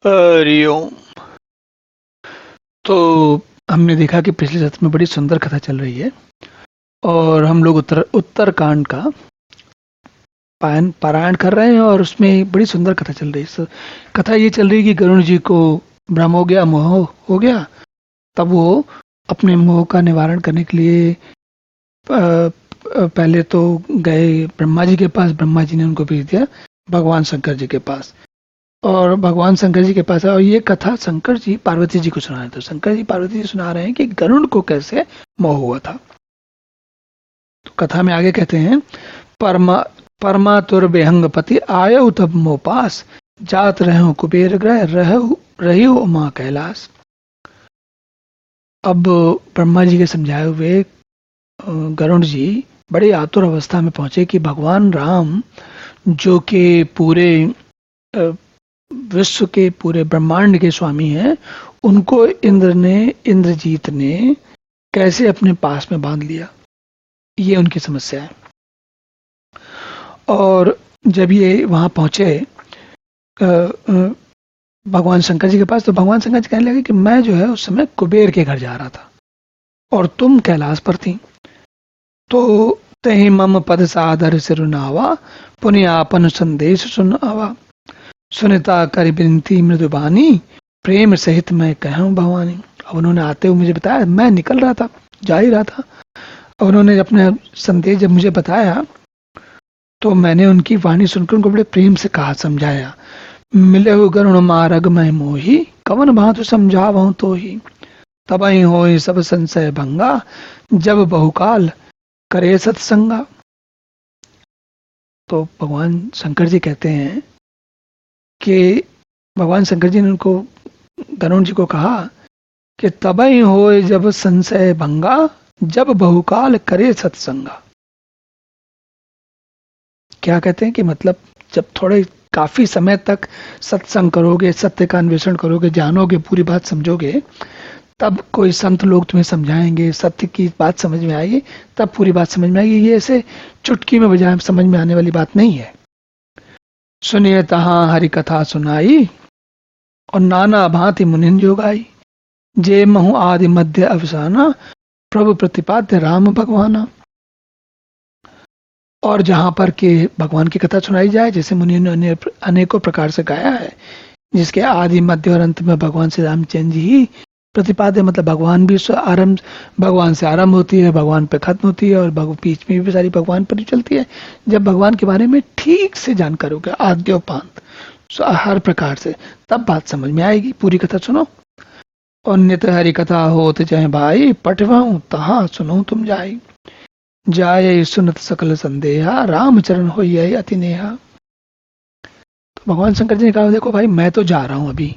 हरिओम। तो हमने देखा कि पिछले सत्र में बड़ी सुंदर कथा चल रही है और हम लोग उत्तरकांड का पारायण कर रहे हैं और उसमें बड़ी सुंदर कथा चल रही है। कथा ये चल रही है कि गरुण जी को भ्रम हो गया, मोह हो गया। तब वो अपने मोह का निवारण करने के लिए पहले तो गए ब्रह्मा जी के पास। ब्रह्मा जी ने उनको भेज दिया भगवान शंकर जी के पास और भगवान शंकर जी के पास है। और ये कथा शंकर जी पार्वती जी को सुना रहे थे। शंकर जी पार्वती जी सुना रहे हैं कि गरुड़ को कैसे मोह हुआ था। तो कथा में आगे कहते हैं, परमा परमातुर बेहंगपति आयो तब मोह पास, जात रहो कुबेर ग्रह रही हो माँ कैलाश। अब ब्रह्मा जी के समझाए हुए गरुड़ जी बड़े आतुर अवस्था में पहुंचे कि भगवान राम जो कि पूरे विश्व के पूरे ब्रह्मांड के स्वामी हैं, उनको इंद्रजीत ने कैसे अपने पास में बांध लिया, ये उनकी समस्या है। और जब ये वहां पहुंचे भगवान शंकर जी के पास, तो भगवान शंकर जी कहने लगे कि मैं जो है उस समय कुबेर के घर जा रहा था और तुम कैलाश पर थी, तो तही मम पद सादर सिरुनावा पुण्यापन संदेश सुन आवा, सुनिता कर बिनती मृदुबानी प्रेम सहित मैं कहूँ भवानी। अब उन्होंने आते हुए मुझे बताया, मैं निकल रहा था, जा ही रहा था, और उन्होंने अपने संदेश जब मुझे बताया तो मैंने उनकी वाणी सुनकर उनको बड़े प्रेम से कहा, समझाया। मिले हो गरुण मारग मैं मोही, कवन भांतु समझावहु तो ही, तबहि होय सब संशय भंगा, जब बहुकाल करे सत्संगा। तो भगवान शंकर जी कहते हैं कि भगवान शंकर जी ने उनको गरुण जी को कहा कि तबहि होय जब संशय भंगा, जब बहुकाल करे सत्संगा। क्या कहते हैं कि मतलब जब थोड़े काफी समय तक सत्संग करोगे, सत्य का अन्वेषण करोगे, जानोगे, पूरी बात समझोगे, तब कोई संत लोग तुम्हें समझाएंगे, सत्य की बात समझ में आएगी, तब पूरी बात समझ में आएगी। ये ऐसे चुटकी में बजाय समझ में आने वाली बात नहीं है। सुनिए तहां हरि कथा सुनाई, और नाना भांति मुनिन जोगाई, जे महु आदि मध्य अवसाना, प्रभु प्रतिपाद्य राम भगवाना। और जहां पर के भगवान की कथा सुनाई जाए, जैसे मुनियों ने अनेकों प्रकार से गाया है, जिसके आदि मध्य और अंत में भगवान श्री रामचंद्र जी ही प्रतिपाद्य, मतलब भगवान भी आरंभ, भगवान से आरंभ होती है, भगवान पे खत्म होती है, और बीच में भी सारी भगवान पर ही चलती है। जब भगवान के बारे में ठीक से जानकार हो गया, आद्योपांत हर प्रकार से, तब बात समझ में आएगी। पूरी कथा सुनो। और नित हरि कथा होत चाहे भाई, पठवाऊं तहां सुनो तुम जाई, जाय सुनत सकल संदेहा, रामचरण हो अति नेहा। तो भगवान शंकर जी ने कहा, देखो भाई, मैं तो जा रहा हूं अभी,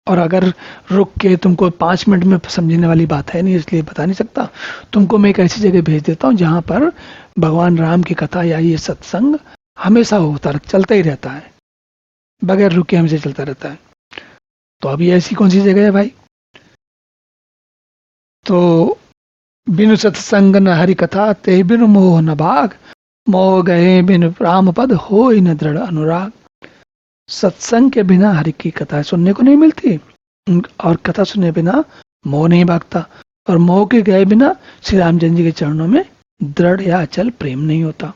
और अगर रुक के तुमको 5 मिनट में समझने वाली बात है नहीं, इसलिए बता नहीं सकता। तुमको मैं एक ऐसी जगह भेज देता हूँ जहां पर भगवान राम की कथा या ये सत्संग हमेशा होता, चलता ही रहता है, बगैर रुके हमसे चलता रहता है। तो अभी ऐसी कौन सी जगह है भाई? तो बिनु सत्संग न हरि कथा, ते बिनु मोह न भाग, मोह गए बिनु राम पद हो न दृढ़ अनुराग। सत्संग के बिना हरि की कथा सुनने को नहीं मिलती, और कथा सुनने बिना मोह नहीं भागता, और मोह के गए बिना श्री रामचंद्र जी के चरणों में दृढ़ या अचल प्रेम नहीं होता।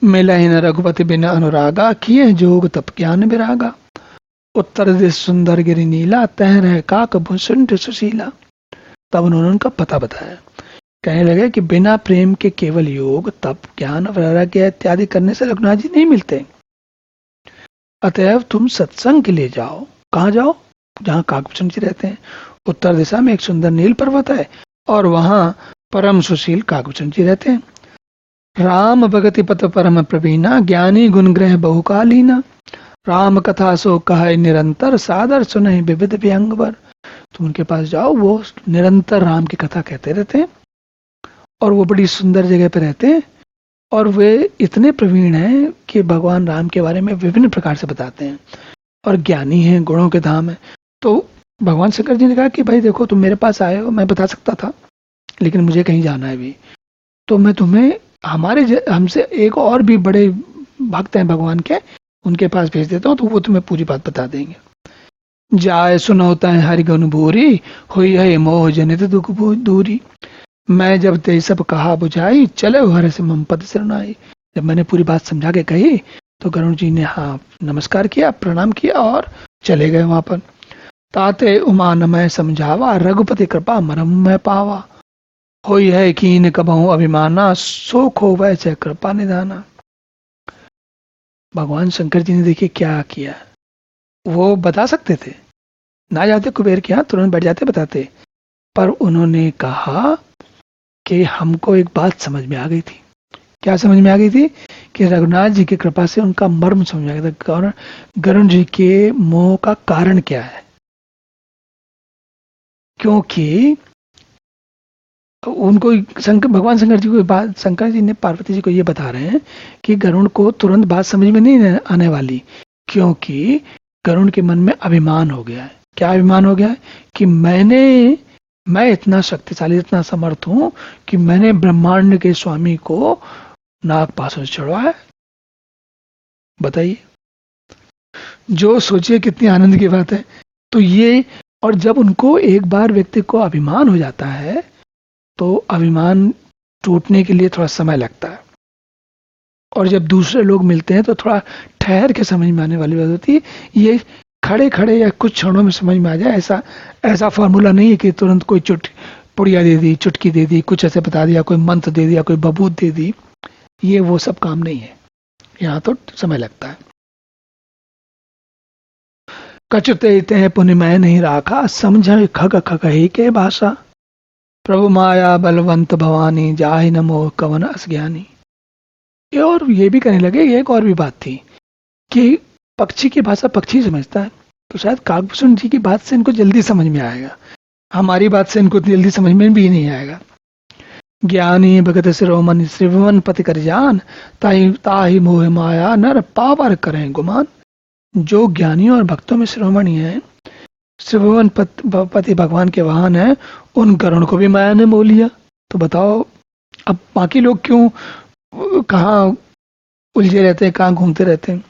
मिला ही न रघुपति बिना अनुरागा, किए जोग तप ज्ञान विरागा, उत्तर दिश सुंदर गिरि नीला, तह रह काक भुसुंड सुशीला। तब उन्होंने उनका पता बताया। कहने लगे कि बिना प्रेम के केवल योग, तप, ज्ञान, वैराग्य इत्यादि करने से रघुनाथ जी नहीं मिलते। अतएव तुम सत्संग के लिए जाओ। कहाँ जाओ? जहाँ काकभूषण जी रहते हैं। उत्तर दिशा में एक सुंदर नील पर्वत है, और वहां परम सुशील काकभूषण जी रहते हैं। राम भगति पथ परम प्रवीणा, ज्ञानी गुण ग्रह बहुकालीना, राम कथा सो कह निरंतर, सादर सुनहि विविध व्यंगवर। तुम उनके पास जाओ, वो निरंतर राम की कथा कहते रहते हैं, और वो बड़ी सुंदर जगह पे रहते हैं, और वे इतने प्रवीण हैं कि भगवान राम के बारे में विभिन्न प्रकार से बताते हैं, और ज्ञानी हैं, गुणों के धाम है। तो भगवान शंकर जी ने कहा कि भाई देखो, तुम मेरे पास आए हो, मैं बता सकता था, लेकिन मुझे कहीं जाना है भी, तो मैं तुम्हें हमसे एक और भी बड़े भक्त हैं भगवान के, उनके पास भेज देता हूँ, तो वो तुम्हें पूरी बात बता देंगे। जाय सुनौता है हरि गुण भूरी, हुई है मोह जनित दुख दूरी। मैं जब ते सब कहा बुझाई, चले हर से मम पद शरणाई। जब मैंने पूरी बात समझा के कही तो गरुड़ जी ने हाँ नमस्कार किया, प्रणाम किया और चले गए वहां पर। ताते उमा न मैं समझावा, रघुपति कृपा मरम मैं पावा। होई है कीन कबहू अभिमाना, सो खो वैसे कृपा निधाना। भगवान शंकर जी ने देखिए क्या किया। वो बता सकते थे, ना जाते कुबेर के यहाँ तुरंत बैठ जाते बताते, पर उन्होंने कहा कि हमको एक बात समझ में आ गई थी। क्या समझ में आ गई थी? कि रघुनाथ जी की कृपा से उनका मर्म समझ में आ गया था, गरुड़ जी के मोह का कारण क्या है। क्योंकि उनको भगवान शंकर जी को बात, शंकर जी ने पार्वती जी को ये बता रहे हैं कि गरुड़ को तुरंत बात समझ में नहीं आने वाली, क्योंकि गरुड़ के मन में अभिमान हो गया है। क्या अभिमान हो गया है? कि मैं इतना शक्तिशाली, इतना समर्थ हूं कि मैंने ब्रह्मांड के स्वामी को नाग पासों से छुड़वाया। बताइए, जो सोचिए कितनी आनंद की बात है। तो ये, और जब उनको एक बार व्यक्ति को अभिमान हो जाता है तो अभिमान टूटने के लिए थोड़ा समय लगता है, और जब दूसरे लोग मिलते हैं तो थोड़ा ठहर के समझ में आने वाली बात होती है। ये खड़े खड़े या कुछ क्षणों में समझ में आ जाए, ऐसा फॉर्मूला नहीं है कि तुरंत कोई पुड़िया दे दी, चुटकी दे दी, कुछ ऐसे बता दिया, कोई मंत्र दे दिया, कोई बबूत दे दी। ये वो सब काम नहीं है, यहाँ तो समय लगता है। कचुते तह पुण्य मैं नहीं राखा, समझ खग खग ही के भाषा। प्रभु माया बलवंत भवानी, जाहि न मोह कवन असज्ञानी। और ये भी कहने लगे, एक और भी बात थी कि पक्षी की भाषा पक्षी समझता है, तो शायद काकभूषण जी की बात से इनको जल्दी समझ में आएगा, हमारी बात से इनको जल्दी समझ में भी नहीं आएगा। ज्ञानी भगत शिरोमणि, श्रीभुवन पति कर जान, ताहि मोह माया नर पावर करें गुमान। जो ज्ञानी और भक्तों में शिरोमणि है, त्रिभुवन पति भगवान के वाहन है, उन गरुड़ को भी माया ने मोह लिया। तो बताओ अब बाकी लोग क्यों कहाँ उलझे रहते हैं, कहाँ घूमते रहते हैं।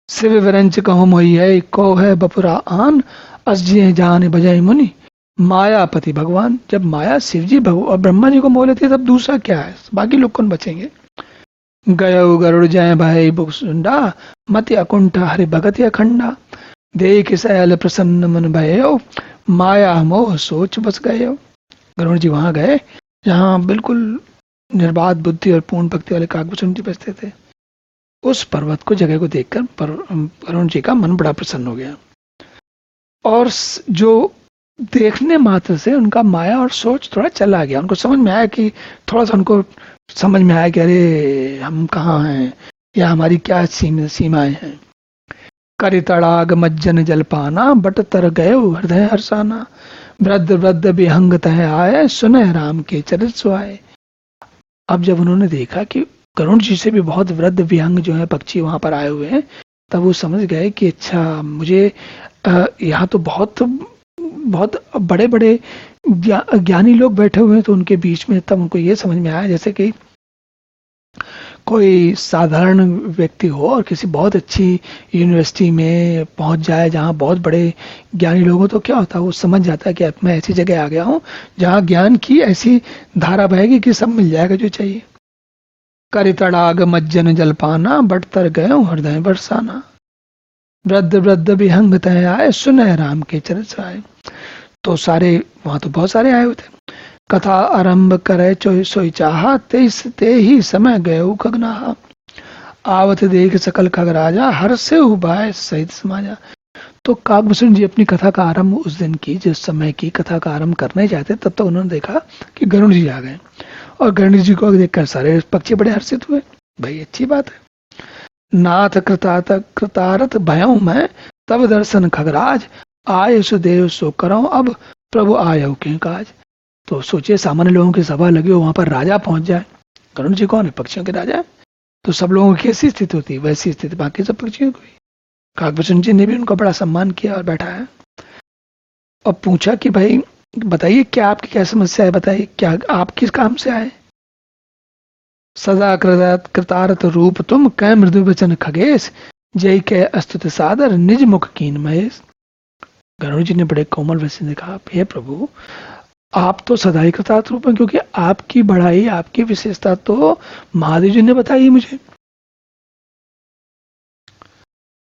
शिव विरंच कहो मोही है, को है बपुरा आन, असजिए जान बजाई मुनि, मायापति भगवान। जब माया शिव जी और ब्रह्मा जी को मोह लेती है, तब दूसरा क्या है, बाकी लोग कौन बचेंगे। गयो गरुड़ जय भय बुकुंडा, मति अकुंठ हरि भगत अखंडा। देख सैल प्रसन्न मन भयो, माया मोह सोच बस गए। गरुड़ जी वहां गए जहाँ बिल्कुल निर्बाध बुद्धि और पूर्ण भक्ति वाले काकभूषण जी बसते थे। उस पर्वत को, जगह को देखकर गरुड़ जी का मन बड़ा प्रसन्न हो गया, और जो देखने मात्र से उनका माया और सोच थोड़ा चला गया। उनको समझ में आया कि थोड़ा सा उनको समझ में आया कि अरे हम कहाँ हैं, या हमारी क्या सीमाएं हैं। करि तड़ाग मज्जन जलपाना, बट तर गए हृदय हर्षाना। वृद्ध वृद्ध विहंग तह आए, सुने राम के चरित सुहाए। अब जब उन्होंने देखा कि गरुड़ जी से भी बहुत वृद्ध विहंग जो है पक्षी वहां पर आए हुए हैं, तब वो समझ गए कि अच्छा, मुझे यहाँ तो बहुत बहुत बड़े बड़े ज्ञानी लोग बैठे हुए हैं, तो उनके बीच में तब उनको ये समझ में आया जैसे कि कोई साधारण व्यक्ति हो और किसी बहुत अच्छी यूनिवर्सिटी में पहुंच जाए जहां बहुत बड़े ज्ञानी लोग हो, तो क्या होता है, वो समझ जाता है कि अब मैं ऐसी जगह आ गया हूं जहां ज्ञान की ऐसी धारा बहेगी कि सब मिल जाएगा जो चाहिए। करि तड़ाग मज्जन जलपाना, बट तर गए हृदय बरसाना। वृद्ध वृद्ध विहंग तय आए, सुने राम के चरित आए। तो सारे वहां तो बहुत सारे आए हुए थे। कथा आरंभ करे सोई चाहा, ते ही समय गए खगनाहा। आवत देख सकल खग राजा, हर से उबाय सहित समाजा। तो काकभूषण जी अपनी कथा का आरंभ उस दिन की, जिस समय की कथा का आरंभ करने जाते, तब तक उन्होंने देखा कि गरुड़ जी आ गए, और गरुड़ जी को देखकर सारे पक्षी बड़े हर्षित हुए। भाई अच्छी बात है। नाथ कृतारथ भयऊ मैं, तब दर्शन खगराज, आय सुदेव सो करो, अब प्रभु आयो के काज। तो सोचिए, सामान्य लोगों की सभा लगी हो, वहां पर राजा पहुंच जाए। गरुड़ जी कौन है? पक्षियों के राजा है। तो सब लोगों की कैसी स्थिति होती है, वैसी स्थिति बाकी सब पक्षियों की। काकभूषण जी ने भी उनका बड़ा सम्मान किया और बैठाया और पूछा कि भाई बताइए, क्या आपकी क्या समस्या है, बताइए क्या आप किस काम से आए। सदा कृतार्थ रूप तुम, कै मृदु वचन खगेश, जय के अस्तुत सादर निज मुख कीन महेश। गरुड़ जी ने बड़े कोमल वैसे ने कहा, हे प्रभु आप तो सदा ही कृतार्थ रूप हैं, क्योंकि आपकी बढ़ाई, आपकी विशेषता तो महादेव जी ने बताई मुझे।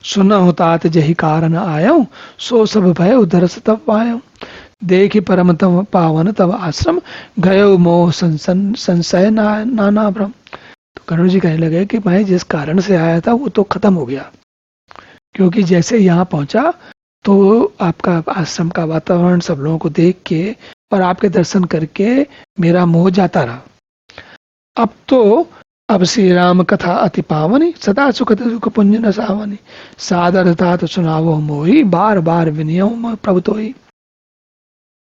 सुना होतात जही कारण आयो, सो सब भय उधरस तब पायो। देखि परम तम पावन तब आश्रम, गयो मोह संशय नाना भ्रम। तो गरुड़ जी कहने लगे कि मैं जिस कारण से आया था वो तो खत्म हो गया, क्योंकि जैसे यहाँ पहुंचा तो आपका आश्रम का वातावरण सब लोगों को देख के और आपके दर्शन करके मेरा मोह जाता रहा। अब श्री राम कथा अति पावनी, सदा सुखद सुख पुंज न सावनी। सादर तात सुनावो मोही, बार बार विनयो प्रभु तोही।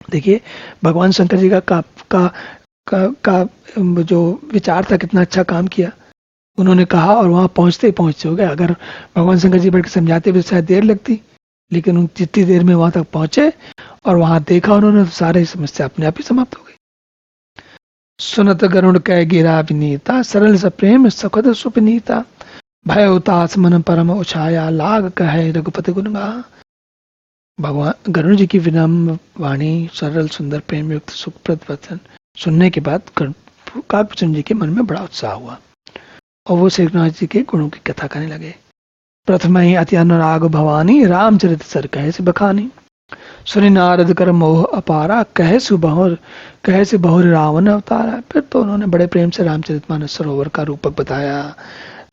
देखिए भगवान शंकर जी का जो विचार था, कितना अच्छा काम किया उन्होंने कहा, और वहां पहुंचते हो गए। अगर भगवान शंकर जी बैठ के समझाते हुए शायद देर लगती, लेकिन उन जितनी देर में वहां तक पहुंचे और वहां देखा उन्होंने, तो सारी समस्या अपने आप ही समाप्त हो गई। सुनत गरुड़ कह गिरा विनीता, सरल स प्रेम सखद सुपनीता। भय उतास मन परम उछाया, लाग कहे रघुपति गुण गा। भगवान गरुड़ जी की विनम्र वाणी, सरल सुंदर प्रेम युक्त सुखप्रद वचन सुनने के बाद काकभूषण जी के मन में बड़ा उत्साह हुआ और वो श्रीनाथ जी के गुणों की कथा करने लगे। प्रथम ही अति अनुराग भवानी, रामचरित सर कहे से बखानी। सुनि नारद कर मोह अपारा, कहे से बहुर रावण अवतारा। फिर तो उन्होंने बड़े प्रेम से रामचरितमानस सरोवर का रूपक बताया,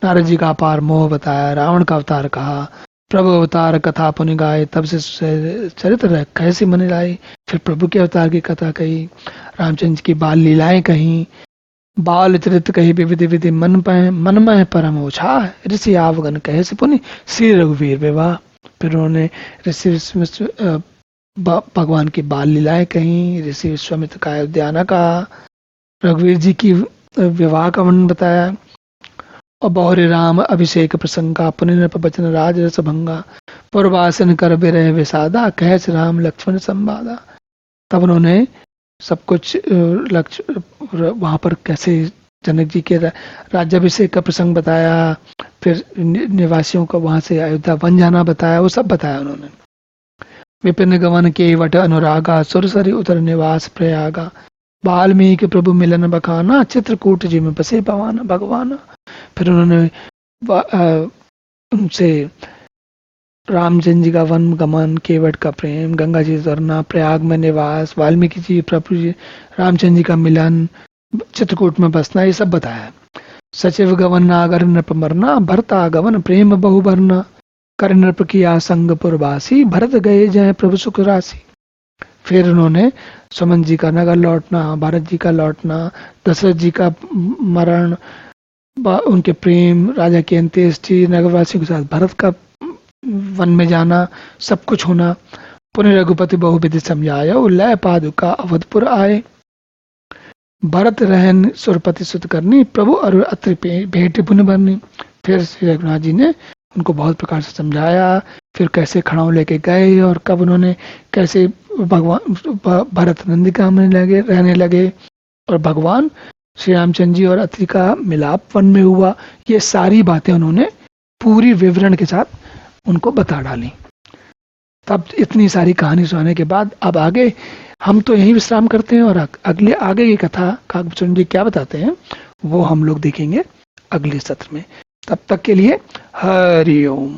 नारद जी का अपार मोह बताया, रावण का अवतार कहा, प्रभु अवतार कथा पुनि गाए, तब से चरित्र कैसे मन लाए। फिर प्रभु के अवतार की कथा कही, रामचंद्र की बाल लीलाएं कही, बाल चरित्र कही, विविधि विधि मनमय परम ओछा, ऋषि आवगन कहे से पुनि, श्री रघुवीर विवाह। फिर उन्होंने ऋषि भगवान की बाल लीलाएं कही, ऋषि विश्वामित्र का उद्याना कहा, रघुवीर जी की विवाह का वर्णन बताया, और बहुरे राम अभिषेक प्रसंग का, पुनः बचन राज रस भंगा, पूर्वासन कर बिरह विषादा, कह से राम लक्ष्मण संवादा। तब उन्होंने सब कुछ लक्ष्य वहां पर कैसे जनक जी के राज्याभिषेक का प्रसंग बताया, फिर निवासियों का वहां से अयोध्या वन जाना बताया, वो सब बताया उन्होंने। विपिन गवन के वट अनुरागा, सुरसरी उतर निवास प्रयागा, वाल्मीकि प्रभु मिलन बखाना, चित्रकूट जी में बसे पवाना भगवान। फिर उन्होंने उनसे रामचंद्र जी का वन गमन, केवट का प्रेम, गंगा जी उतरना, प्रयाग में निवास, वाल्मीकि जी प्रभु जी रामचंद्र जी का मिलन, चित्रकूट में बसना, ये सब बताया। सचिव गवन नागर नृप मरना, भरता गवन प्रेम बहु भरना, कर नृप किया संग पुरवासी, भरत गए जय प्रभु सुख राशि। फिर उन्होंने सुमन जी का नगर लौटना, भरत जी का लौटना, दशरथ जी का मरण, उनके प्रेम, राजा की अंत्येष्टि, नगरवासियों के साथ भरत का वन में जाना, सब कुछ होना। पुनः रघुपति बहुविधि समझायो, लय पादुका अवधपुर आए, भरत रहन सुरपति सुत करनी, प्रभु और अत्रि भेंट पुण्य भरनी। फिर श्री रघुनाथ जी ने उनको बहुत प्रकार से समझाया, फिर कैसे खड़ाऊ लेके गए और कब उन्होंने कैसे भगवान भरत नंदिका में रहने लगे, और भगवान श्री रामचंद्र जी और अत्रि का मिलाप वन में हुआ। ये सारी बातें उन्होंने पूरी विवरण के साथ उनको बता डाली। तब इतनी सारी कहानी सुनाने के बाद अब आगे हम तो यही विश्राम करते हैं, और आगे की कथा काकभूषण जी क्या बताते हैं वो हम लोग देखेंगे अगले सत्र में। तब तक के लिए हरि ओम।